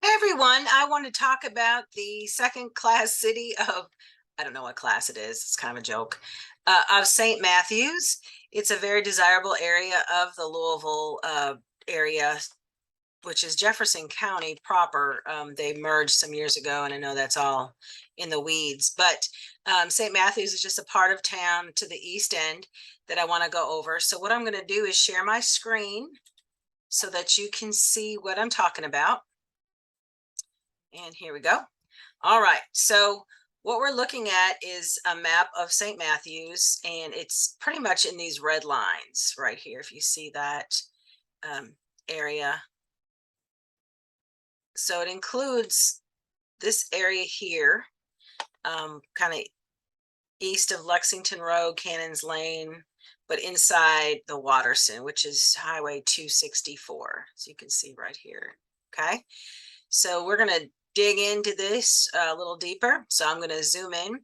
Hey everyone, I want to talk about the second class city of, I don't know what class it is, it's kind of a joke, of St. Matthews. It's a very desirable area of the Louisville area, which is Jefferson County proper. They merged some years ago, and I know that's all in the weeds, but St. Matthews is just a part of town to the east end that I want to go over. So what I'm going to do is share my screen so that you can see what I'm talking about. And here we go. All right, so what we're looking at is a map of St. Matthews, and it's pretty much in these red lines right here, if you see that area. So it includes this area here, kind of east of Lexington Road, Cannons Lane, but inside the Watterson, which is Highway 264. So you can see right here, okay? So we're gonna dig into this a little deeper. So I'm going to zoom in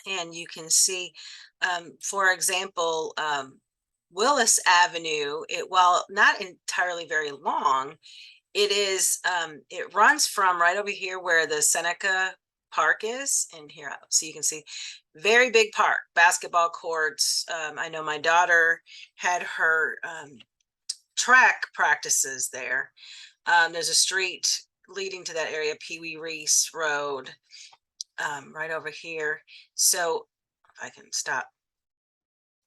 and you can see, for example, Willis Avenue, while not entirely very long, it runs from right over here where the Seneca Park is, and here, so you can see very big park, basketball courts. I know my daughter had her track practices there. There's a street leading to that area, Pee Wee Reese Road, right over here. So if I can stop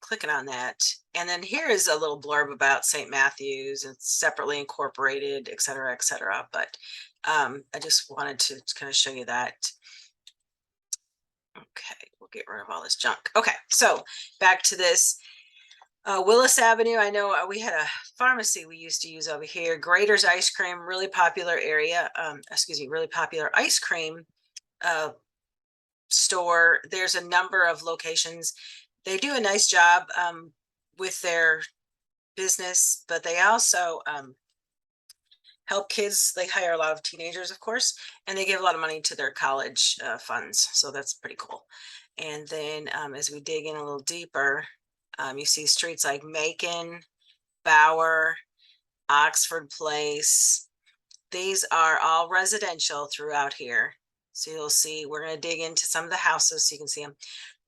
clicking on that. And then here is a little blurb about St. Matthews. It's separately incorporated, et cetera, et cetera. But I just wanted to kind of show you that. Okay, we'll get rid of all this junk. Okay, so back to this. Willis Avenue, I know we had a pharmacy we used to use over here. Grater's Ice Cream, really popular area. Excuse me, really popular ice cream store. There's a number of locations. They do a nice job with their business, but they also help kids. They hire a lot of teenagers, of course, and they give a lot of money to their college funds. So that's pretty cool. And then as we dig in a little deeper, you see streets like Macon, Bower, Oxford Place. These are all residential throughout here. So you'll see, we're going to dig into some of the houses so you can see them.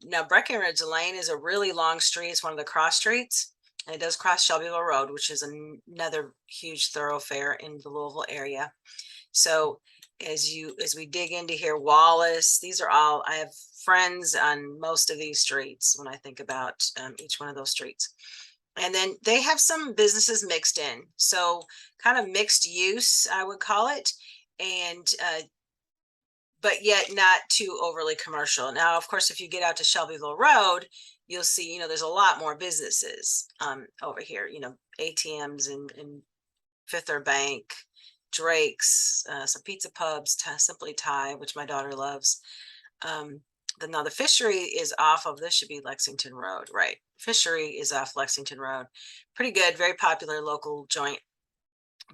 Now, Breckenridge Lane is a really long street. It's one of the cross streets. And it does cross Shelbyville Road, which is another huge thoroughfare in the Louisville area. So as we dig into here, Wallace, these are all, I have friends on most of these streets when I think about each one of those streets. And then they have some businesses mixed in, so kind of mixed use, I would call it, and but yet not too overly commercial. Now, of course, if you get out to Shelbyville Road, you'll see, there's a lot more businesses over here, ATMs and Fifth Third Bank, Drake's, some pizza pubs, Simply Thai, which my daughter loves. Now the Fishery is off of, this should be Lexington Road, right? Fishery is off Lexington Road. Pretty good, very popular local joint.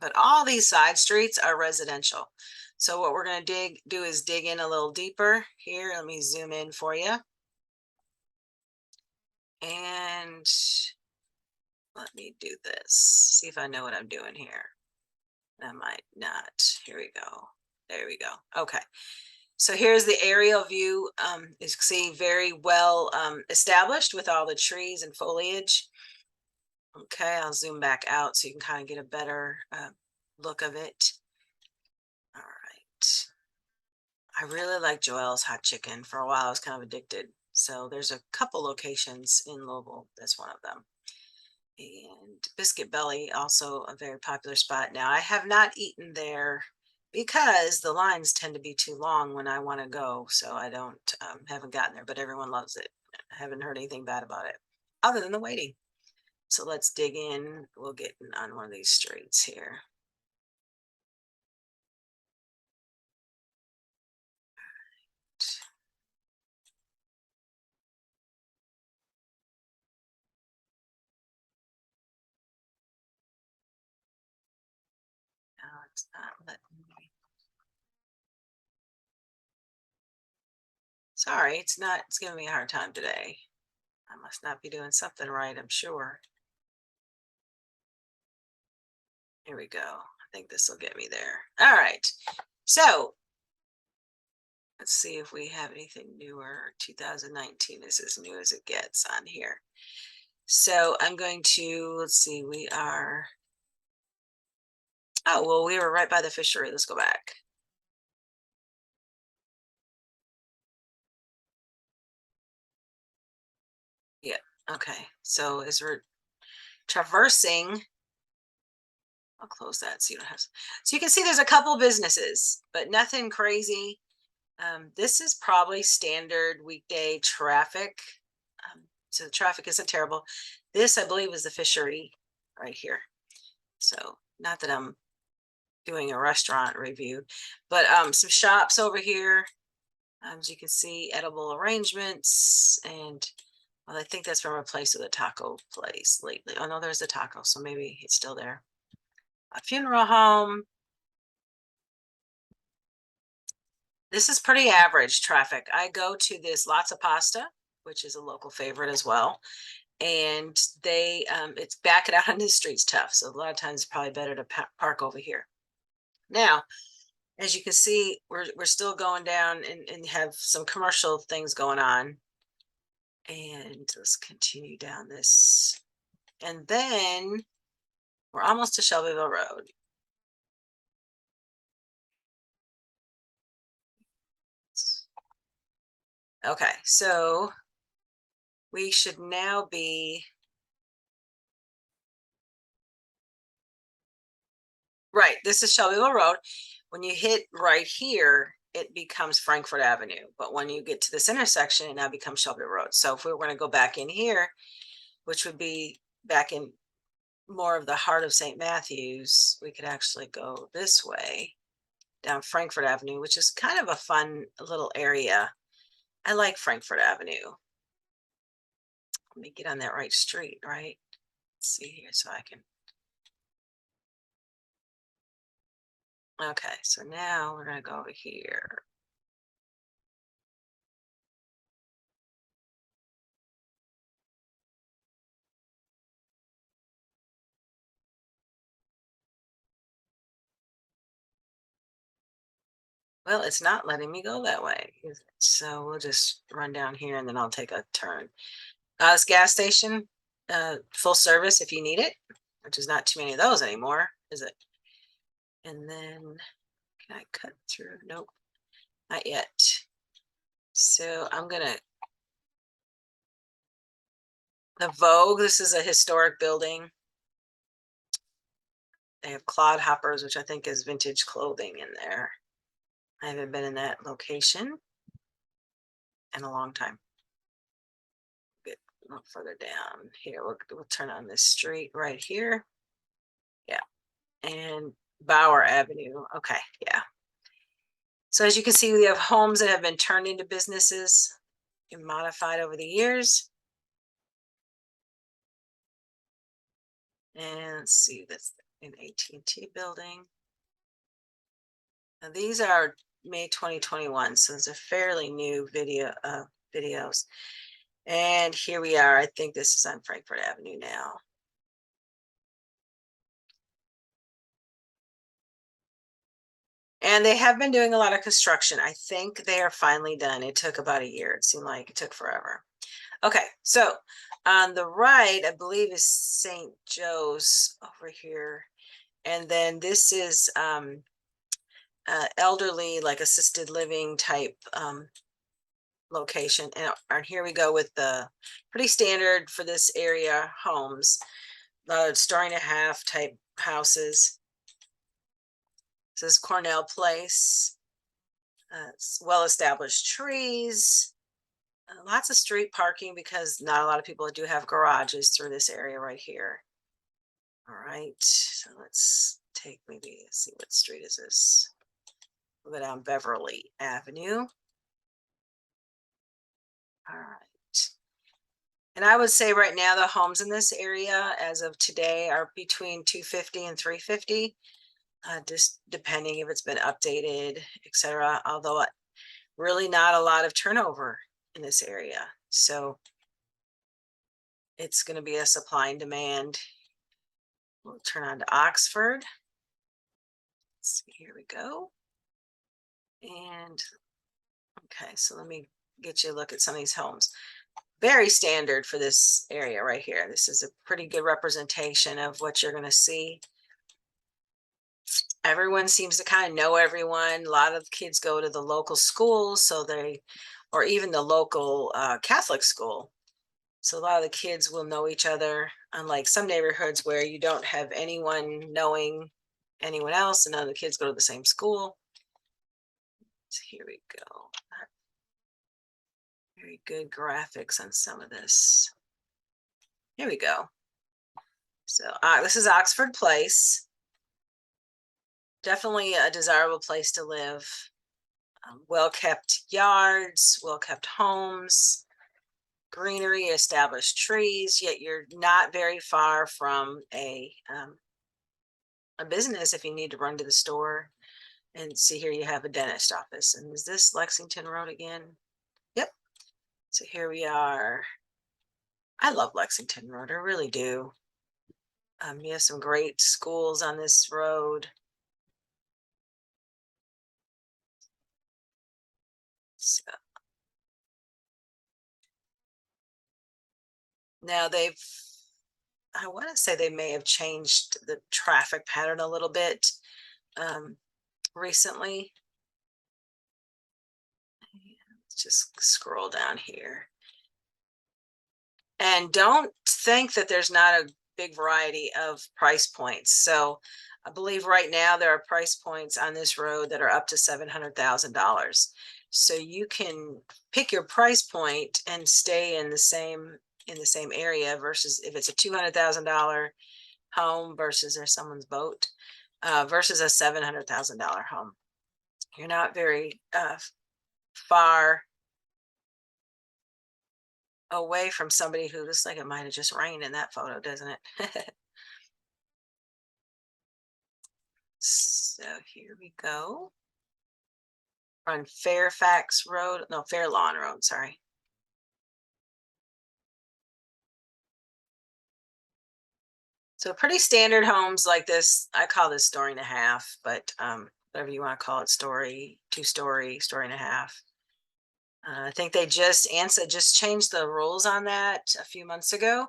But all these side streets are residential. So what we're going to do is dig in a little deeper here. Let me zoom in for you. And let me do this, see if I know what I'm doing here. I might not. Here we go. There we go. Okay. So here's the aerial view. As you can see, very well established with all the trees and foliage. Okay, I'll zoom back out so you can kind of get a better look of it. All right. I really like Joelle's Hot Chicken. For a while, I was kind of addicted. So there's a couple locations in Louisville. That's one of them. And Biscuit Belly, also a very popular spot. Now, I have not eaten there because the lines tend to be too long when I want to go. So I haven't gotten there, but everyone loves it. I haven't heard anything bad about it other than the waiting. So let's dig in. We'll get on one of these streets here. No, it's not letting me. Sorry, it's giving me a hard time today. I must not be doing something right, I'm sure. Here we go. think this will get me there. All right. So let's see if we have anything newer. 2019 is as new as it gets on here. So I'm going to, let's see, we are, oh, well, we were right by the fishery. Let's go back. Yeah. Okay. So as we're traversing, I'll close that so you don't have, so you can see there's a couple businesses, but nothing crazy. This is probably standard weekday traffic. So the traffic isn't terrible. This, I believe, is the fishery right here. So not that I'm doing a restaurant review, but some shops over here. As you can see, edible arrangements, and well, I think that's been replaced with a taco place lately. Oh no, there's a taco, so maybe it's still there. A funeral home. This is pretty average traffic. I go to this Lots of Pasta, which is a local favorite as well. And they, it's backing out on the streets tough. So a lot of times it's probably better to park over here. Now, as you can see, we're still going down and have some commercial things going on. And let's continue down this. And then we're almost to Shelbyville Road. Okay, so we should now be right. This is Shelbyville Road. When you hit right here, it becomes Frankfort Avenue. But when you get to this intersection, it now becomes Shelbyville Road. So if we were going to go back in here, which would be back in more of the heart of St. Matthews, we could actually go this way down Frankfort Avenue, which is kind of a fun little area. I like Frankfort Avenue. Let me get on that right street, right? Let's see here so I can. Okay, so now we're going to go over here. Well, it's not letting me go that way. So we'll just run down here and then I'll take a turn. This gas station, full service if you need it, which is not too many of those anymore, is it? And then can I cut through? Nope, not yet. So I'm gonna, the Vogue, this is a historic building. They have clodhoppers, which I think is vintage clothing in there. I haven't been in that location in a long time. Get a little further down here. We'll turn on this street right here. Yeah, and Bauer Avenue. Okay, yeah. So as you can see, we have homes that have been turned into businesses and modified over the years. And let's see, that's an AT&T building. Now these are May 2021, so it's a fairly new videos. And here we are. I think this is on Frankfort Avenue now. And they have been doing a lot of construction. I think they are finally done. It took about a year. It seemed like it took forever. Okay, so on the right, I believe is St. Joe's over here. And then this is elderly, like assisted living type location. And here we go with the pretty standard for this area homes, story and a half type houses. This is Cornell Place. Well-established trees. Lots of street parking because not a lot of people do have garages through this area right here. All right, so let's take maybe see what street is this. We'll go down Beverly Avenue. All right. And I would say right now the homes in this area as of today are between 250 and 350, just depending if it's been updated, etc. Although really not a lot of turnover in this area. So it's going to be a supply and demand. We'll turn on to Oxford. see, here we go. And okay, so let me get you a look at some of these homes. Very standard for this area right here. This is a pretty good representation of what you're going to see. Everyone seems to kind of know everyone. A lot of kids go to the local schools, so or even the local Catholic school. So a lot of the kids will know each other, unlike some neighborhoods where you don't have anyone knowing anyone else and none of the kids go to the same school. So here we go. Very good graphics on some of this. Here we go. So this is Oxford Place. Definitely a desirable place to live. Well-kept yards, well-kept homes, greenery, established trees, yet you're not very far from a business if you need to run to the store. And see, here you have a dentist office. And is this Lexington Road again? Yep. So here we are. I love Lexington Road, I really do. You have some great schools on this road. So now I want to say they may have changed the traffic pattern a little bit recently. Let's just scroll down here. And don't think that there's not a big variety of price points. So I believe right now there are price points on this road that are up to $700,000. So you can pick your price point and stay in the same area versus if it's a $200,000 home versus there's someone's boat versus a $700,000 home. You're not very far away from somebody who looks like it might have just rained in that photo, doesn't it? So here we go. On Fairfax Road, no, Fairlawn Road, sorry. So pretty standard homes like this. I call this story and a half, but whatever you want to call it, story, 2-story, story and a half. I think they ANSA just changed the rules on that a few months ago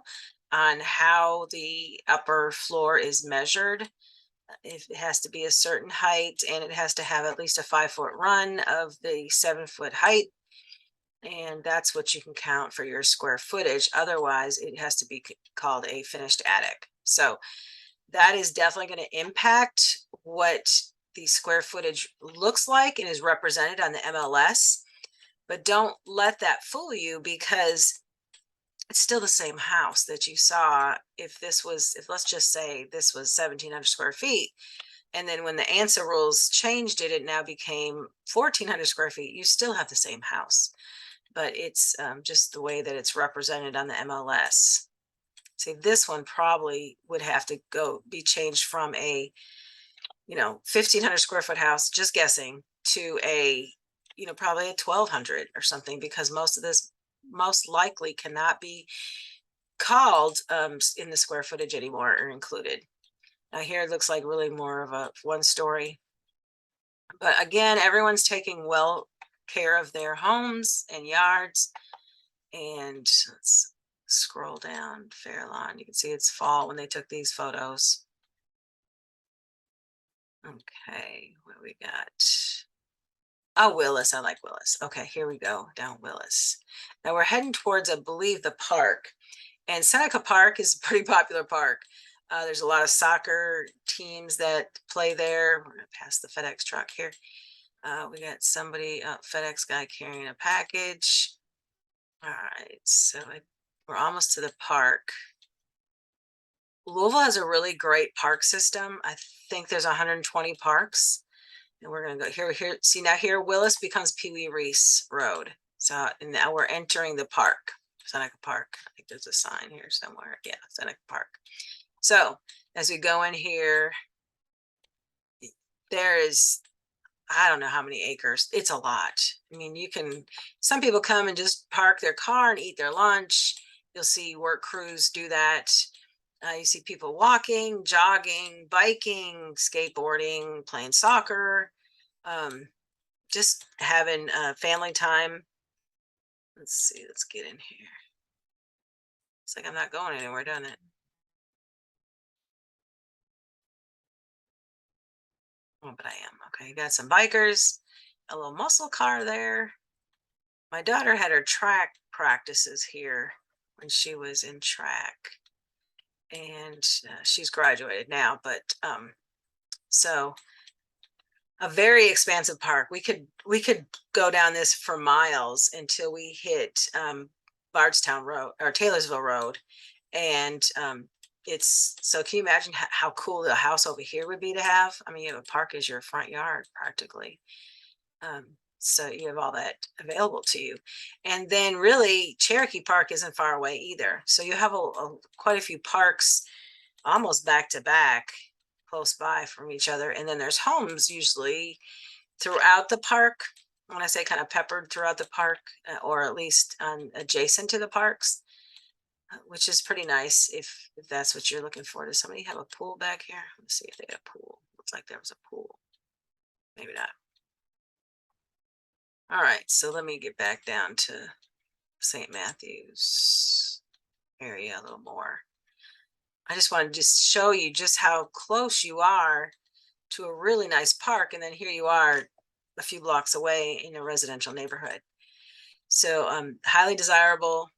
on how the upper floor is measured. It has to be a certain height and it has to have at least a 5-foot run of the 7-foot height. And that's what you can count for your square footage. Otherwise, it has to be called a finished attic. So that is definitely going to impact what the square footage looks like and is represented on the MLS. But don't let that fool you because it's still the same house that you saw. If let's just say this was 1,700 square feet, and then when the ANSA rules changed it, it now became 1,400 square feet, you still have the same house. But it's just the way that it's represented on the MLS. See, this one probably would have to be changed from a, 1,500 square foot house, just guessing, to a, probably a 1,200 or something, because most of this most likely cannot be called in the square footage anymore or included. Now here it looks like really more of a 1-story. But again, everyone's taking well care of their homes and yards. And let's scroll down Fairlawn. You can see it's fall when they took these photos. Okay, what we got? Oh, Willis. I like Willis. Okay, here we go, down Willis. Now we're heading towards, I believe, the park. And Seneca Park is a pretty popular park. There's a lot of soccer teams that play there. We're going to pass the FedEx truck here. We got somebody, FedEx guy carrying a package. All right, so we're almost to the park. Louisville has a really great park system. I think there's 120 parks. And we're going to go here. See, now here Willis becomes Pee Wee Reese Road. So and now we're entering the park, Seneca Park. I think there's a sign here somewhere. Yeah, Seneca Park. So as we go in here, there is, I don't know how many acres. It's a lot. I mean, some people come and just park their car and eat their lunch. You'll see work crews do that. You see people walking, jogging, biking, skateboarding, playing soccer, um, just having family time. Let's see, let's get in here. It's like I'm not going anywhere, doesn't it? Oh, but I am. Okay, you got some bikers, a little muscle car there. My daughter had her track practices here when she was in track, and she's graduated now, but so a very expansive park. We could go down this for miles until we hit Bardstown Road or Taylorsville Road, and it's so. Can you imagine how cool the house over here would be to have? I mean, you have a park as your front yard practically. Um, so you have all that available to you, and then really Cherokee Park isn't far away either. So you have quite a few parks almost back to back, close by from each other, and then there's homes usually throughout the park. When I say kind of peppered throughout the park, or at least adjacent to the parks, which is pretty nice if that's what you're looking for. Does somebody have a pool back here? Let's see if they had a pool. Looks like there was a pool. Maybe not. All right, so let me get back down to St. Matthew's area a little more. I just want to just show you just how close you are to a really nice park, and then here you are a few blocks away in a residential neighborhood. So highly desirable,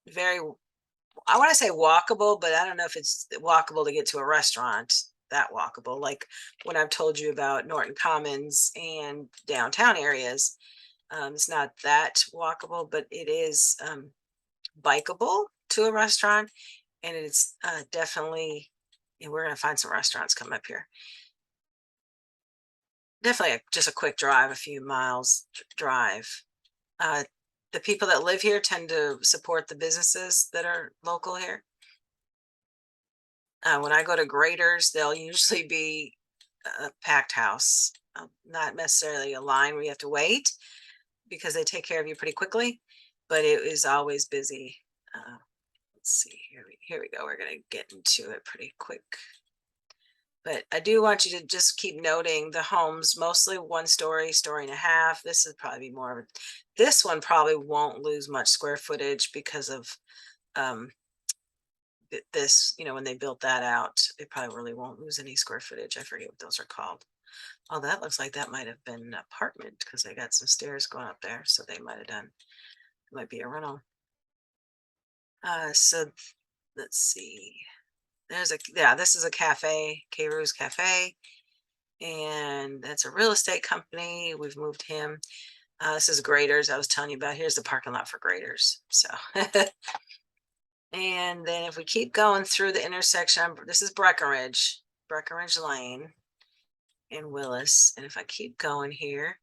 very, I want to say walkable, but I don't know if it's walkable to get to a restaurant, that walkable, like when I've told you about Norton Commons and downtown areas. It's not that walkable, but it is bikeable to a restaurant, and it's definitely, and we're going to find some restaurants come up here. Definitely just a quick drive, a few miles drive. The people that live here tend to support the businesses that are local here. When I go to Graders, they'll usually be a packed house, not necessarily a line where you have to wait because they take care of you pretty quickly, but it is always busy. Let's see, here we go. We're going to get into it pretty quick. But I do want you to just keep noting the homes, mostly 1 story, story and a half. This would probably be more of a, this one probably won't lose much square footage because of this, you know, when they built that out, it probably really won't lose any square footage. I forget what those are called. Oh, that looks like that might have been an apartment because they got some stairs going up there. So they might have done, it might be a rental. So let's see. There's a, yeah, this is a cafe, K-Roo's Cafe. And that's a real estate company. We've moved him. This is Graders I was telling you about. Here's the parking lot for Graders. So, and then if we keep going through the intersection, this is Breckenridge Lane in Willis. And if I keep going here,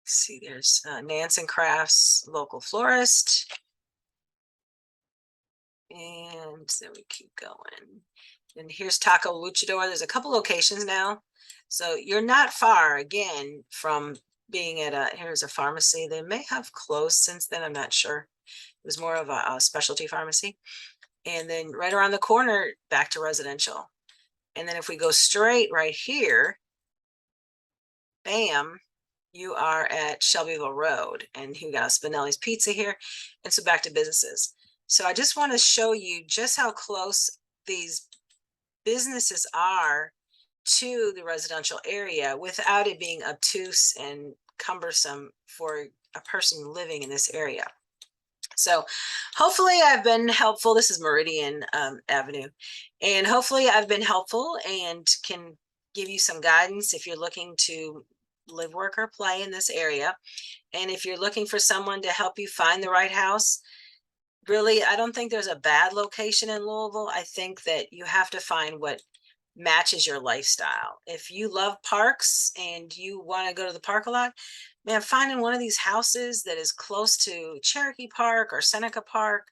see, there's Nansen Crafts, local florist. And then we keep going. And here's Taco Luchador. There's a couple locations now. So you're not far, again, from being at a, here's a pharmacy. They may have closed since then. I'm not sure. It was more of a specialty pharmacy. And then right around the corner, back to residential. And then if we go straight right here, bam, you are at Shelbyville Road. And you got Spinelli's Pizza here. And so back to businesses. So I just want to show you just how close these businesses are to the residential area without it being obtuse and cumbersome for a person living in this area. So hopefully I've been helpful. This is Meridian Avenue, and hopefully I've been helpful and can give you some guidance if you're looking to live, work, or play in this area. And if you're looking for someone to help you find the right house, really, I don't think there's a bad location in Louisville. I think that you have to find what matches your lifestyle. If you love parks and you want to go to the park a lot, man, finding one of these houses that is close to Cherokee Park or Seneca Park,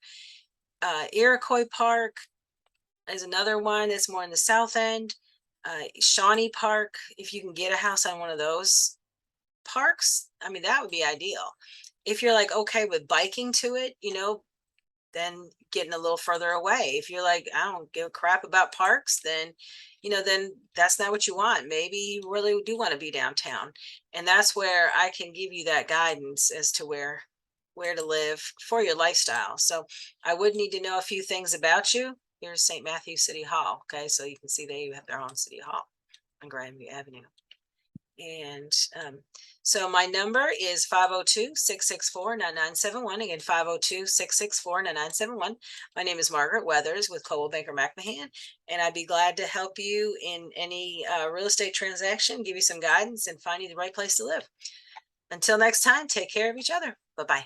Iroquois Park is another one that's more in the south end. Shawnee Park, if you can get a house on one of those parks, I mean, that would be ideal. If you're like okay with biking to it, you know, then getting a little further away. If you're like, I don't give a crap about parks, then, then that's not what you want. Maybe you really do want to be downtown. And that's where I can give you that guidance as to where to live for your lifestyle. So I would need to know a few things about you. Here's St. Matthew City Hall. Okay, so you can see they have their own city hall on Grandview Avenue. And so my number is 502-664-9971. Again, 502-664-9971. My name is Margaret Weathers with Coldwell Banker McMahon, and I'd be glad to help you in any real estate transaction, give you some guidance, and find you the right place to live. Until next time, take care of each other. Bye-bye.